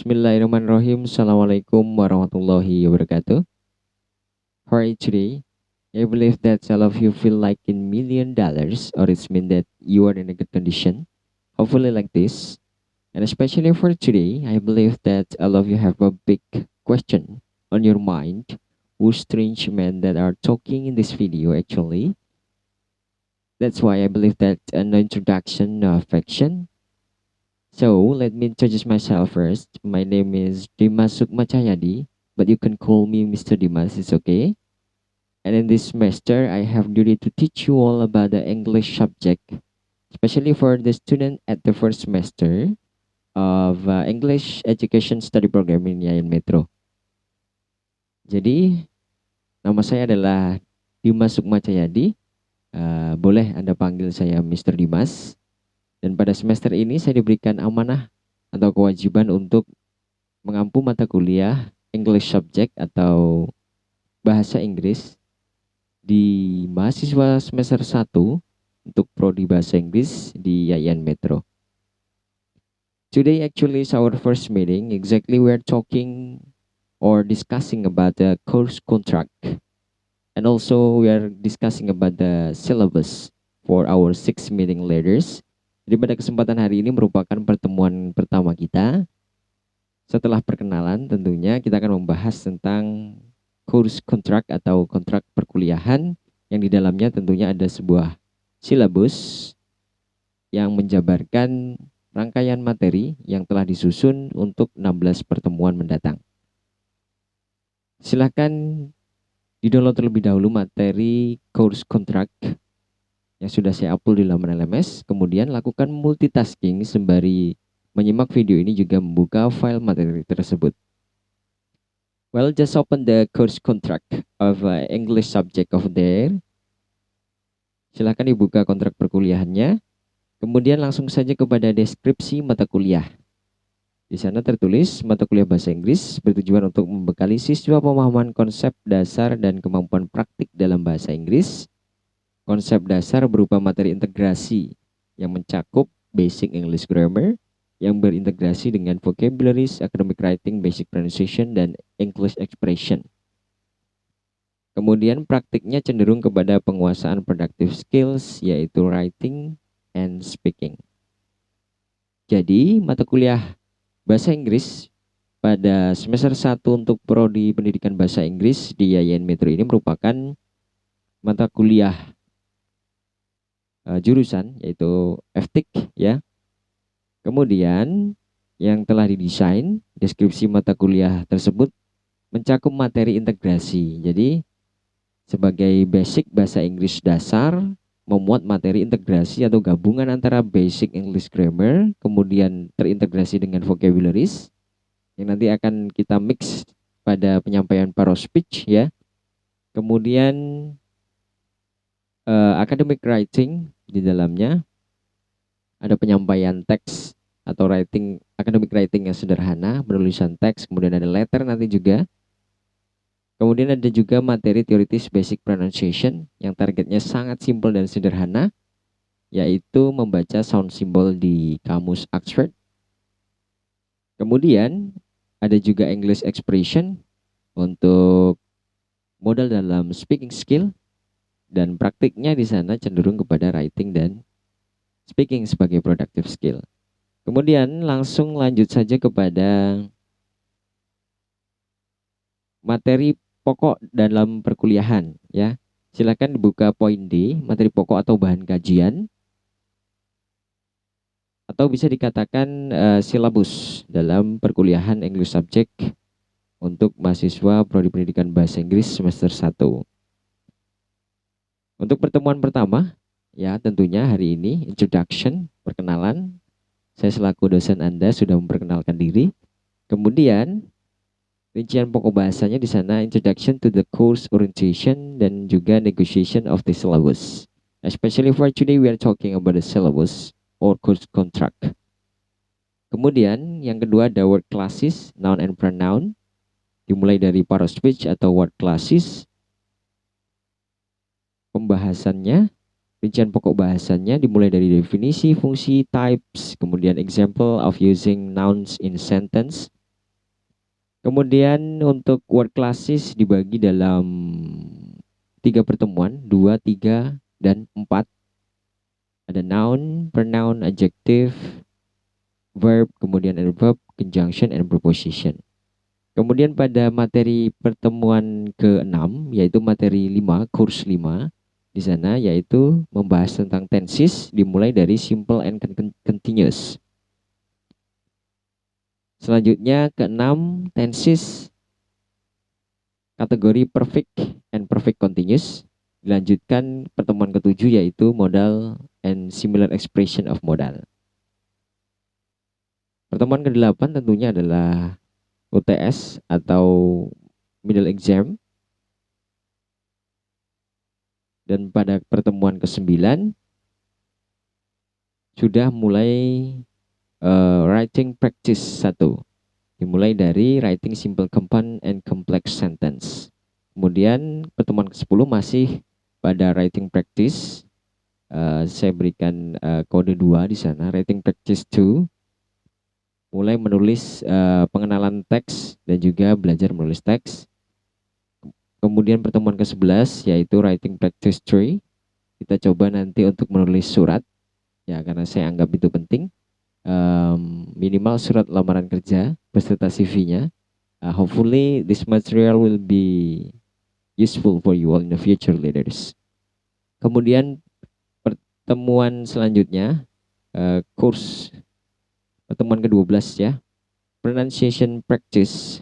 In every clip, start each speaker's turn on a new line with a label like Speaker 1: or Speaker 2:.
Speaker 1: Bismillahirrahmanirrahim. Assalamualaikum warahmatullahi wabarakatuh. For today, I believe that all of you feel like in $1,000,000, or it's mean that you are in a good condition. Hopefully like this. And especially for today, I believe that all of you have a big question on your mind. Who strange men that are talking in this video actually? That's why I believe that an introduction, no affection. So let me introduce myself first. My name is Dimas Sukmacayadi, but you can call me Mr. Dimas, it's okay. And in this semester, I have duty to teach you all about the English subject, especially for the student at the first semester of English Education Study Program in Yayan Metro. Jadi, nama saya adalah Dimas Sukmacayadi. Boleh Anda panggil saya Mr. Dimas. Dan pada semester ini saya diberikan amanah atau kewajiban untuk mengampu mata kuliah English Subject atau bahasa Inggris di mahasiswa semester 1 untuk prodi bahasa Inggris di Yayan Metro. Today actually is our first meeting. Exactly we are talking or discussing about the course contract. And also we are discussing about the syllabus for our 6 meeting leaders. Jadi pada kesempatan hari ini merupakan pertemuan pertama kita. Setelah perkenalan tentunya kita akan membahas tentang course contract atau kontrak perkuliahan yang di dalamnya tentunya ada sebuah silabus yang menjabarkan rangkaian materi yang telah disusun untuk 16 pertemuan mendatang. Silakan di-download terlebih dahulu materi course contract yang sudah saya upload di laman LMS, kemudian lakukan multitasking sembari menyimak video ini juga membuka file materi tersebut. Well, just open the course contract of English subject over there. Silahkan dibuka kontrak perkuliahannya, kemudian langsung saja kepada deskripsi mata kuliah. Di sana tertulis mata kuliah bahasa Inggris bertujuan untuk membekali siswa pemahaman konsep dasar dan kemampuan praktik dalam bahasa Inggris. Konsep dasar berupa materi integrasi yang mencakup basic English grammar yang berintegrasi dengan vocabularies, academic writing, basic pronunciation, dan English expression. Kemudian praktiknya cenderung kepada penguasaan productive skills yaitu writing and speaking. Jadi mata kuliah bahasa Inggris pada semester 1 untuk prodi pendidikan bahasa Inggris di Yayan Metro ini merupakan mata kuliah jurusan yaitu FTIK ya. Kemudian yang telah didesain deskripsi mata kuliah tersebut mencakup materi integrasi. Jadi sebagai basic bahasa Inggris dasar memuat materi integrasi atau gabungan antara basic English grammar kemudian terintegrasi dengan vocabularies yang nanti akan kita mix pada penyampaian parallel speech ya. Kemudian academic writing di dalamnya ada penyampaian teks atau writing, academic writing yang sederhana, penulisan teks, kemudian ada letter nanti juga. Kemudian ada juga materi teoritis basic pronunciation yang targetnya sangat simpel dan sederhana, yaitu membaca sound symbol di kamus Oxford. Kemudian ada juga English expression untuk modal dalam speaking skill. Dan praktiknya di sana cenderung kepada writing dan speaking sebagai productive skill. Kemudian langsung lanjut saja kepada materi pokok dalam perkuliahan ya. Silakan dibuka poin D, materi pokok atau bahan kajian. Atau bisa dikatakan silabus dalam perkuliahan English Subject untuk mahasiswa prodi pendidikan bahasa Inggris semester 1. Untuk pertemuan pertama, ya tentunya hari ini introduction, perkenalan. Saya selaku dosen Anda sudah memperkenalkan diri. Kemudian rincian pokok bahasanya di sana introduction to the course orientation dan juga negotiation of the syllabus. Especially for today we are talking about the syllabus or course contract. Kemudian yang kedua ada word classes, noun and pronoun. Dimulai dari parallel speech atau word classes. Pembahasannya, rincian pokok bahasannya dimulai dari definisi, fungsi, types, kemudian example of using nouns in sentence, Kemudian untuk word classes dibagi dalam 3 pertemuan, 2, 3, dan 4. Ada noun, pronoun, adjective, verb, kemudian adverb, conjunction, and preposition. Kemudian pada materi pertemuan ke-6, yaitu materi 5, kurs 5, di sana yaitu membahas tentang tenses dimulai dari simple and continuous. Selanjutnya ke-6, tenses kategori perfect and perfect continuous. Dilanjutkan pertemuan ke-7 yaitu modal and similar expression of modal. Pertemuan ke-8 tentunya adalah UTS atau middle exam. Dan pada pertemuan ke-9 sudah mulai writing practice 1. Dimulai dari writing simple compound and complex sentence. Kemudian pertemuan ke-10 masih pada writing practice. Saya berikan kode 2 di sana, writing practice 2. Mulai menulis pengenalan teks dan juga belajar menulis teks. Kemudian pertemuan ke-11 yaitu writing practice 3. Kita coba nanti untuk menulis surat. Ya, karena saya anggap itu penting. Minimal surat lamaran kerja beserta CV-nya. Hopefully this material will be useful for you all in the future leaders. Kemudian pertemuan selanjutnya, kurs pertemuan ke-12 ya, pronunciation practice,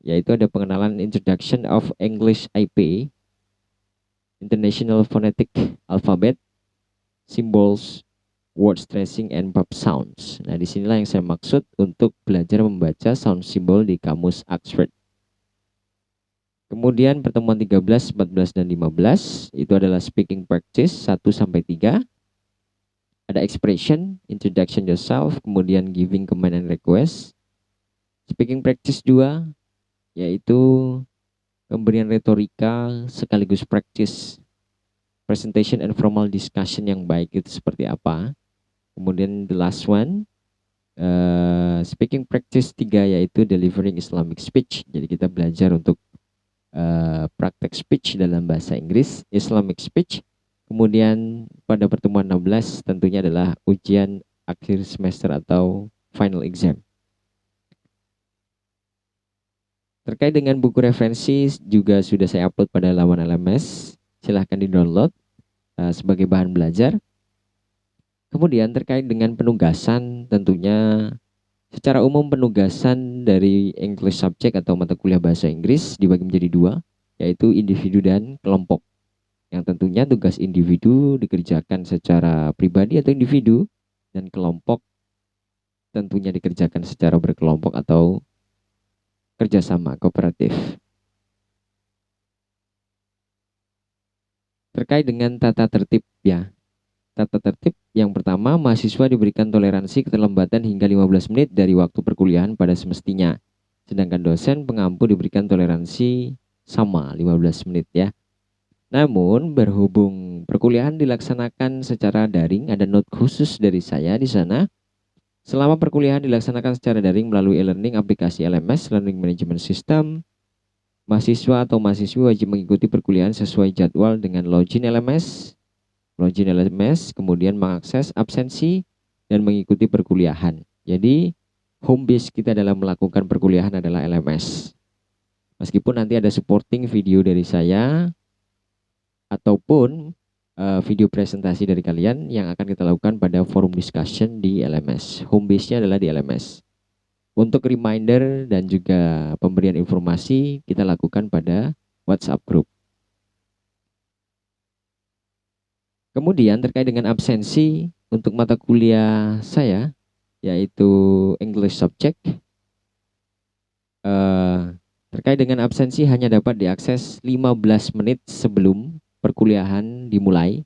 Speaker 1: yaitu ada pengenalan introduction of English IP, International Phonetic Alphabet, symbols, word stressing, and pop sounds. Nah, disinilah yang saya maksud untuk belajar membaca sound symbol di kamus Oxford. Kemudian pertemuan 13, 14, dan 15 itu adalah speaking practice 1-3. Ada expression, introduction yourself, kemudian giving command and request. Speaking practice 2 yaitu pemberian retorika sekaligus practice presentation and formal discussion yang baik itu seperti apa. Kemudian the last one, speaking practice 3 yaitu delivering Islamic speech. Jadi kita belajar untuk praktek speech dalam bahasa Inggris, Islamic speech. Kemudian pada pertemuan 16 tentunya adalah ujian akhir semester atau final exam. Terkait dengan buku referensi juga sudah saya upload pada laman LMS. Silahkan di-download sebagai bahan belajar. Kemudian terkait dengan penugasan, tentunya secara umum penugasan dari English subject atau mata kuliah bahasa Inggris dibagi menjadi 2, yaitu individu dan kelompok. Yang tentunya tugas individu dikerjakan secara pribadi atau individu, dan kelompok tentunya dikerjakan secara berkelompok atau kerjasama kooperatif. Terkait dengan tata tertib ya. Tata tertib yang pertama, mahasiswa diberikan toleransi keterlambatan hingga 15 menit dari waktu perkuliahan pada semestinya. Sedangkan dosen pengampu diberikan toleransi sama 15 menit ya. Namun berhubung perkuliahan dilaksanakan secara daring, ada note khusus dari saya di sana. Selama perkuliahan dilaksanakan secara daring melalui e-learning aplikasi LMS, Learning Management System, mahasiswa atau mahasiswi wajib mengikuti perkuliahan sesuai jadwal dengan login LMS, kemudian mengakses absensi dan mengikuti perkuliahan. Jadi home base kita dalam melakukan perkuliahan adalah LMS. Meskipun nanti ada supporting video dari saya ataupun video presentasi dari kalian yang akan kita lakukan pada forum discussion di LMS. Home base-nya adalah di LMS. Untuk reminder dan juga pemberian informasi kita lakukan pada WhatsApp group. Kemudian terkait dengan absensi untuk mata kuliah saya, yaitu English subject, terkait dengan absensi hanya dapat diakses 15 menit sebelum perkuliahan dimulai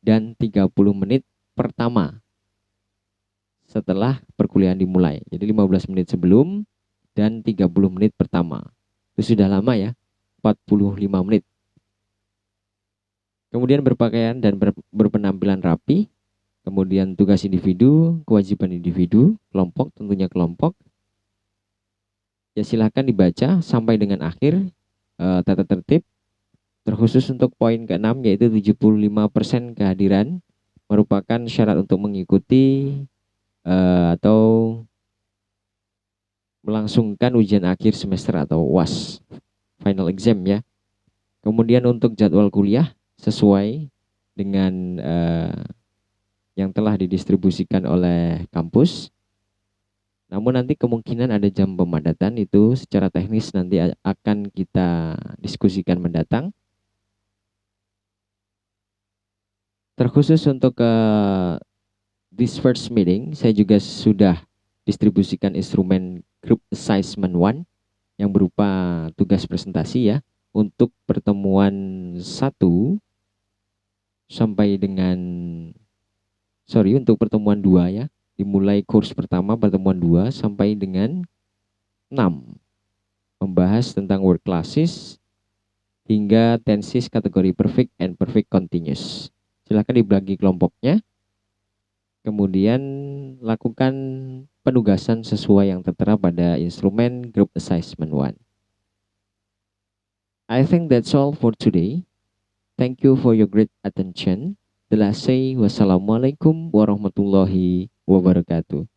Speaker 1: dan 30 menit pertama setelah perkuliahan dimulai. Jadi 15 menit sebelum dan 30 menit pertama. Itu sudah lama ya, 45 menit. Kemudian berpakaian dan berpenampilan rapi. Kemudian tugas individu, kewajiban individu, kelompok tentunya kelompok. Ya silahkan dibaca sampai dengan akhir tata tertib. Terkhusus untuk poin ke-6 yaitu 75% kehadiran merupakan syarat untuk mengikuti atau melangsungkan ujian akhir semester atau UAS, final exam ya. Kemudian untuk jadwal kuliah sesuai dengan yang telah didistribusikan oleh kampus. Namun nanti kemungkinan ada jam pemadatan, itu secara teknis nanti akan kita diskusikan mendatang. Terkhusus untuk this first meeting, saya juga sudah distribusikan instrumen Group Assessment 1 yang berupa tugas presentasi ya untuk pertemuan 1 sampai dengan untuk pertemuan 2 ya. Dimulai kurs pertama pertemuan 2 sampai dengan 6. Membahas tentang word classes hingga tenses kategori perfect and perfect continuous. Silakan dibagi kelompoknya. Kemudian lakukan penugasan sesuai yang tertera pada instrumen Group Assessment 1. I think that's all for today. Thank you for your great attention. The last say, wassalamualaikum warahmatullahi wabarakatuh.